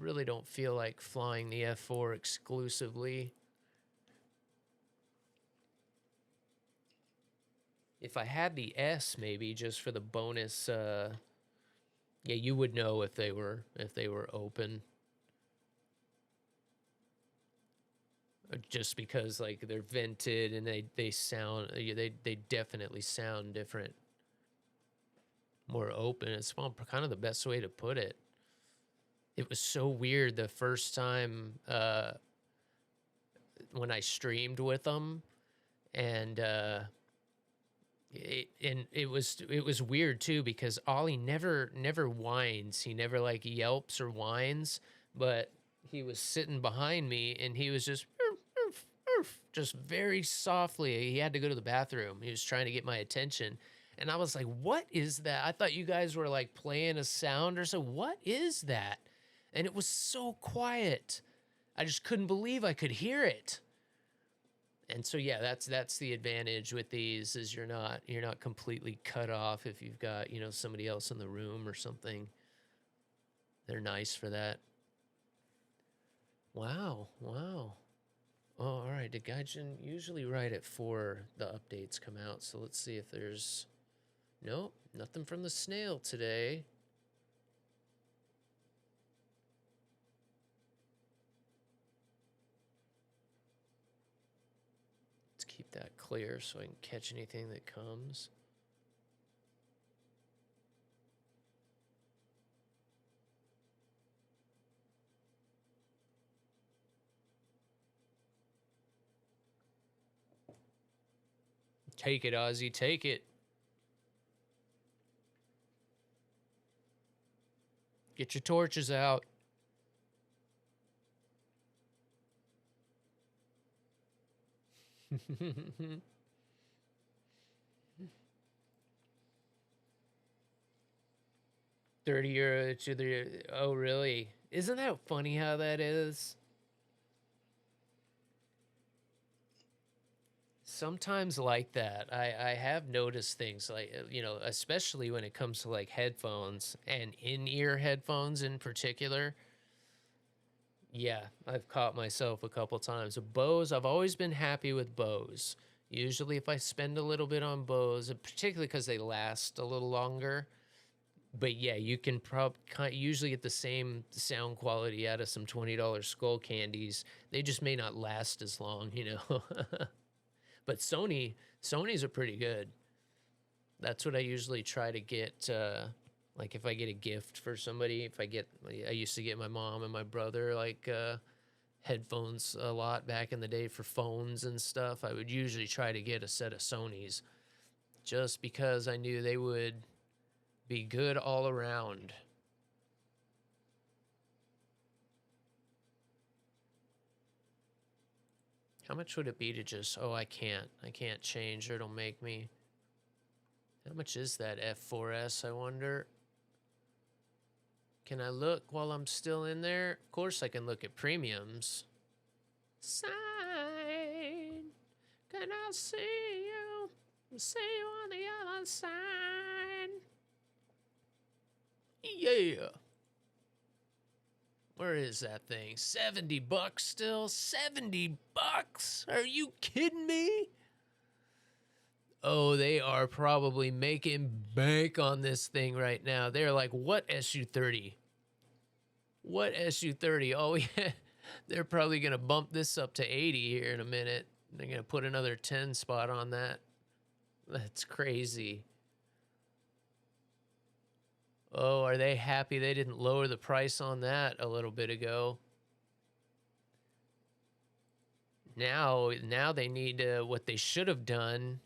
really don't feel like flying the F4 exclusively. If I had the S, maybe just for the bonus, yeah, you would know if they were open. Just because like they're vented and they sound, they definitely sound different, more open. It's kind of the best way to put it. It was so weird the first time when I streamed with them, and it was weird too, because Ollie never whines. He never like yelps or whines, but he was sitting behind me and he was just just very softly. He had to go to the bathroom. He was trying to get my attention. And I was like, what is that? I thought you guys were like playing a sound or so. What is that? And it was so quiet. I just couldn't believe I could hear it. And so, yeah, that's the advantage with these, is you're not completely cut off if you've got, you know, somebody else in the room or something. They're nice for that. Wow. Wow. Oh, all right. The Gaijin usually right at 4 the updates come out. So let's see if there's... Nope, nothing from the snail today. Let's keep that clear so I can catch anything that comes. Take it, Ozzy, take it. Get your torches out. €30 to the... Oh, really? Isn't that funny how that is? Sometimes like that. I have noticed things like, you know, especially when it comes to like headphones and in-ear headphones in particular. Yeah, I've caught myself a couple times. Bose, I've always been happy with Bose. Usually if I spend a little bit on Bose, particularly because they last a little longer. But yeah, you can usually get the same sound quality out of some $20 skull candies. They just may not last as long, you know. But Sony's are pretty good. That's what I usually try to get. Like if I get a gift for somebody, I used to get my mom and my brother like headphones a lot back in the day for phones and stuff. I would usually try to get a set of Sony's, just because I knew they would be good all around. How much would it be to just, oh, I can't change, or it'll make me. How much is that F4S, I wonder? Can I look while I'm still in there? Of course I can look at premiums. Sign. Can I see you? See you on the other side. Yeah. Where is that thing? $70 still? $70? Are you kidding me? Oh, they are probably making bank on this thing right now. They're like, what SU-30? What SU-30? Oh, yeah. They're probably going to bump this up to 80 here in a minute. They're going to put another 10 spot on that. That's crazy. Oh, are they happy they didn't lower the price on that a little bit ago? Now they need what they should have done.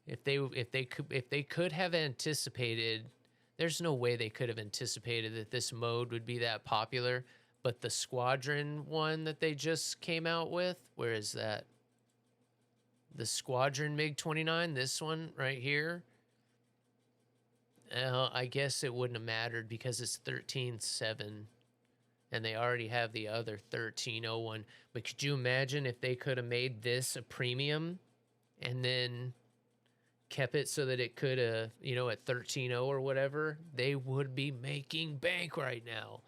If they could have anticipated, there's no way they could have anticipated that this mode would be that popular. But the Squadron one that they just came out with, where is that? The Squadron MiG-29, this one right here. I guess it wouldn't have mattered because it's 13.7, and they already have the other 13.01. But could you imagine if they could have made this a premium and then kept it so that it could, you know, at 13.0 or whatever? They would be making bank right now.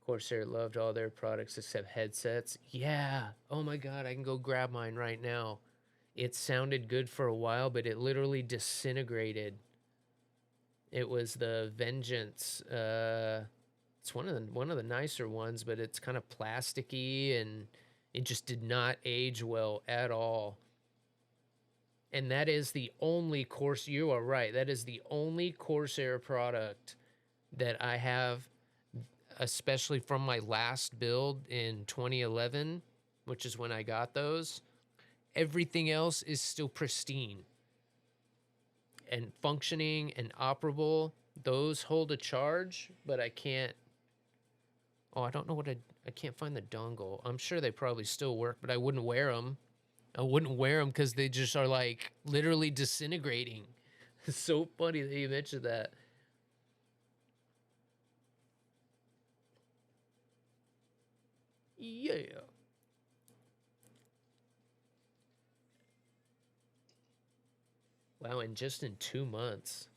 Corsair loved all their products except headsets. Yeah. Oh my God, I can go grab mine right now. It sounded good for a while, but it literally disintegrated. It was the Vengeance. It's one of the nicer ones, but it's kind of plasticky and it just did not age well at all. And that is the only Corsair. You are right. That is the only Corsair product that I have, especially from my last build in 2011, which is when I got those. Everything else is still pristine and functioning and operable. Those hold a charge, but I can't. Oh, I don't know I can't find the dongle. I'm sure they probably still work, but I wouldn't wear them. I wouldn't wear them because they just are like literally disintegrating. It's so funny that you mentioned that. Yeah. Wow, and just in 2 months.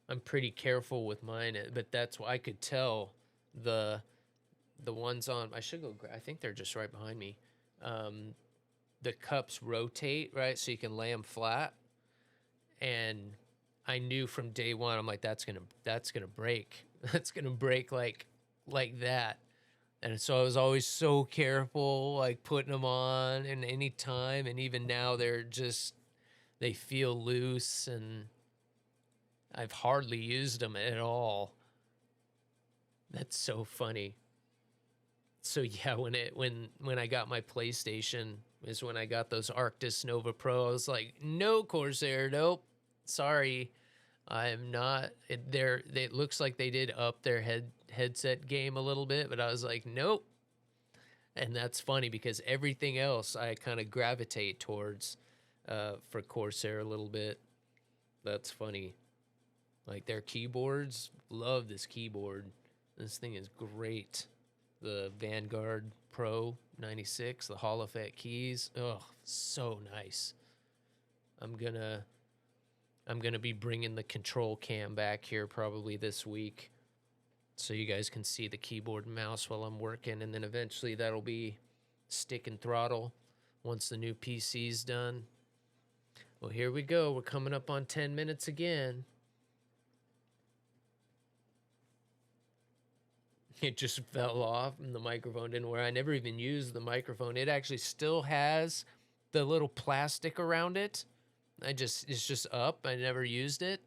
I'm pretty careful with mine, but that's why I could tell the ones on. I should go. I think they're just right behind me. The cups rotate, right, so you can lay them flat. And I knew from day one, I'm like, that's gonna break. That's gonna break like that. And so I was always so careful, like putting them on and any time. And even now, they feel loose, and I've hardly used them at all. That's so funny. So yeah, when I got my PlayStation is when I got those Arctis Nova Pro. I was like, no Corsair, nope, sorry, I'm not. It looks like they did up their headset game a little bit, but I was like, nope. And that's funny because everything else I kind of gravitate towards for Corsair a little bit. That's funny. Like their keyboards, love this keyboard. This thing is great. The Vanguard Pro 96, the Hall Effect keys. Oh, so nice. I'm gonna be bringing the control cam back here probably this week, so you guys can see the keyboard and mouse while I'm working, and then eventually that'll be stick and throttle once the new PC's done. Well, here we go. We're coming up on 10 minutes again. It just fell off and the microphone didn't work. I never even used the microphone. It actually still has the little plastic around it. It's just up. I never used it.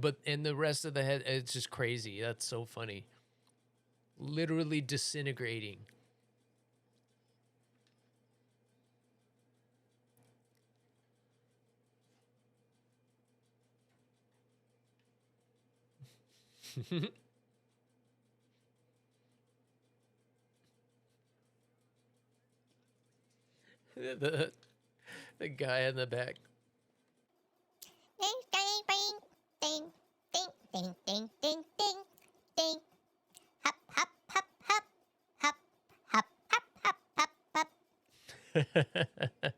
But in the rest of the head, it's just crazy. That's so funny. Literally disintegrating. the the guy in the back. Ding, ding, ding, ding, ding, ding, ding, ding, ding, ding. Hop, hop, hop, hop, hop, hop, hop, hop, hop, hop.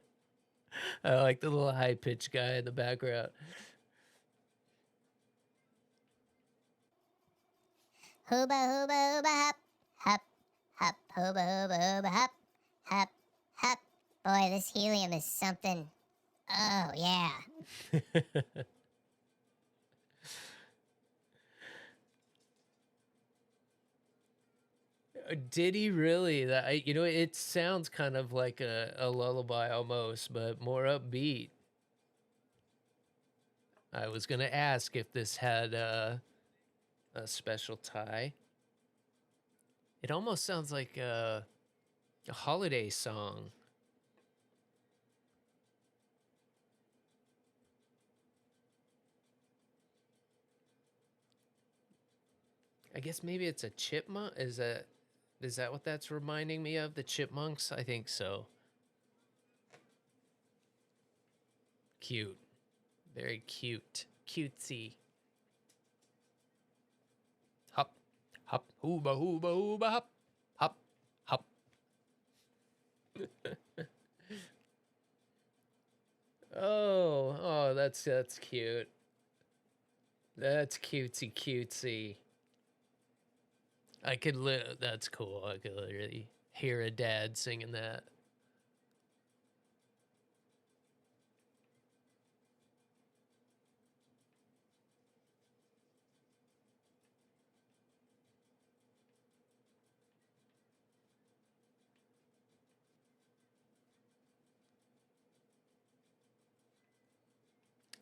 I like the little high pitched guy in the background. Hooba, hooba, hooba, hop, hop, hop, hooba, hooba, hooba, hop, hop, hop. Boy, this helium is something. Oh, yeah. Did he really? It sounds kind of like a lullaby almost, but more upbeat. I was gonna ask if this had a special tie. It almost sounds like a holiday song. I guess maybe it's a chipmunk. Is that what that's reminding me of? The Chipmunks? I think so. Cute. Very cute. Cutesy. Hop, hop, hooba, hooba, hooba, hop, hop, hop. Oh, that's cute. That's cutesy cutesy. I could that's cool. I could literally hear a dad singing that.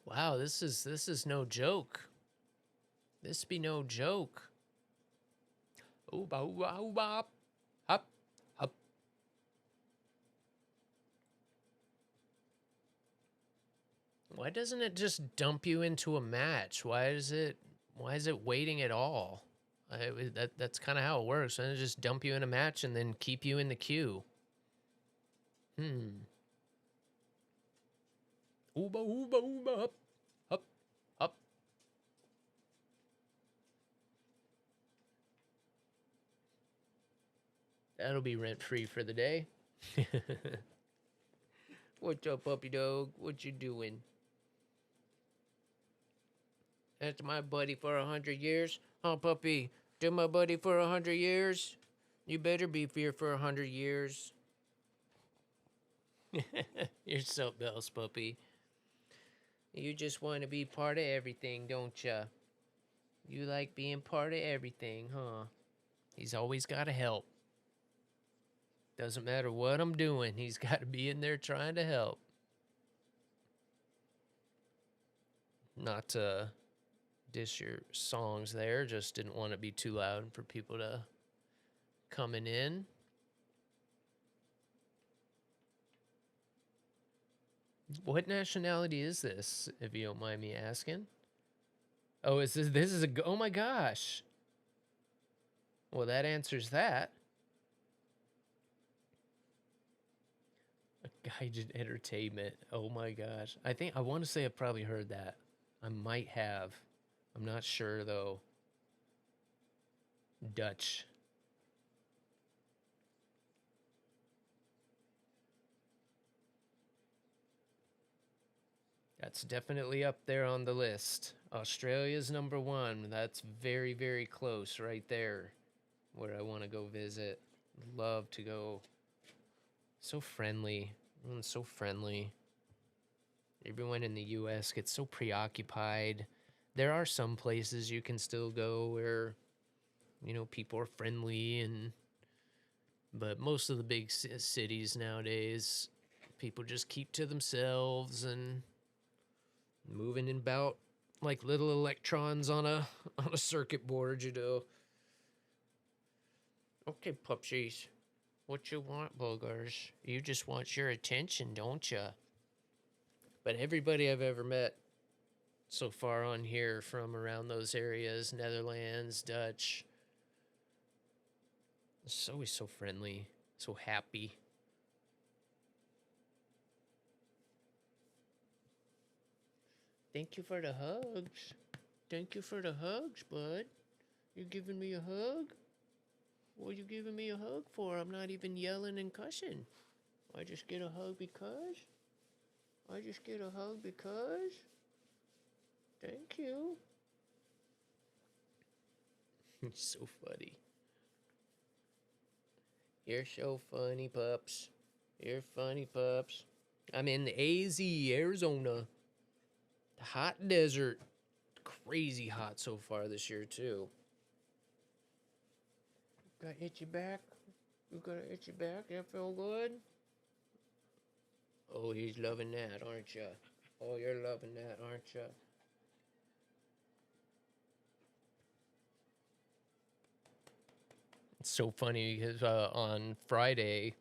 Wow, this is no joke. This be no joke. Ooba ooba ooba hop hop. Why doesn't it just dump you into a match? Why is it waiting at all? That's kind of how it works. And it just dump you in a match and then keep you in the queue. Ooba ooba ooba hop hop hop. That'll be rent free for the day. What's up, puppy dog? What you doing? That's my buddy for 100 years. Huh, puppy? They're my buddy for 100 years. You better be here for 100 years. You're something else, puppy. You just want to be part of everything, don't ya? You like being part of everything, huh? He's always got to help. Doesn't matter what I'm doing, he's got to be in there trying to help. Not to dish your songs there, just didn't want to be too loud for people to coming in. What nationality is this, if you don't mind me asking? Oh, this is oh my gosh. Well, that answers that. Guided entertainment. Oh my gosh. I want to say I probably heard that. I might have. I'm not sure though. Dutch. That's definitely up there on the list. Australia's number one. That's very, very close right there where I want to go visit. Love to go. So friendly. Everyone's so friendly. Everyone in the US gets so preoccupied. There are some places you can still go where, people are friendly but most of the big cities nowadays, people just keep to themselves and moving in about like little electrons on a on a circuit board. Okay, pupsies. What you want, boogers? You just want your attention, don't you? But everybody I've ever met so far on here from around those areas, Netherlands, Dutch, it's always so friendly, so happy. Thank you for the hugs. Thank you for the hugs, bud. You giving me a hug? What are you giving me a hug for? I'm not even yelling and cussing. I just get a hug because? I just get a hug because? Thank you. It's so funny. You're so funny, pups. You're funny, pups. I'm in AZ, Arizona. The hot desert. Crazy hot so far this year, too. Got itchy back? You got an itchy back? That feel good? Oh, he's loving that, aren't you? Oh, you're loving that, aren't you? It's so funny because on Friday,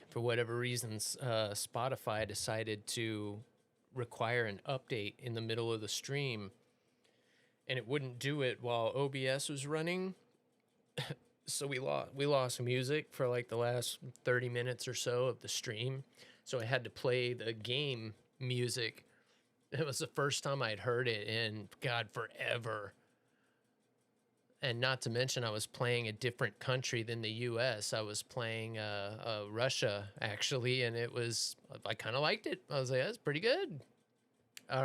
for whatever reasons, Spotify decided to require an update in the middle of the stream, and it wouldn't do it while OBS was running. So we lost music for like the last 30 minutes or so of the stream. So I had to play the game music. It was the first time I'd heard it in God forever. And not to mention, I was playing a different country than the U.S. I was playing Russia actually, and I kind of liked it. I was like, that's pretty good. All right.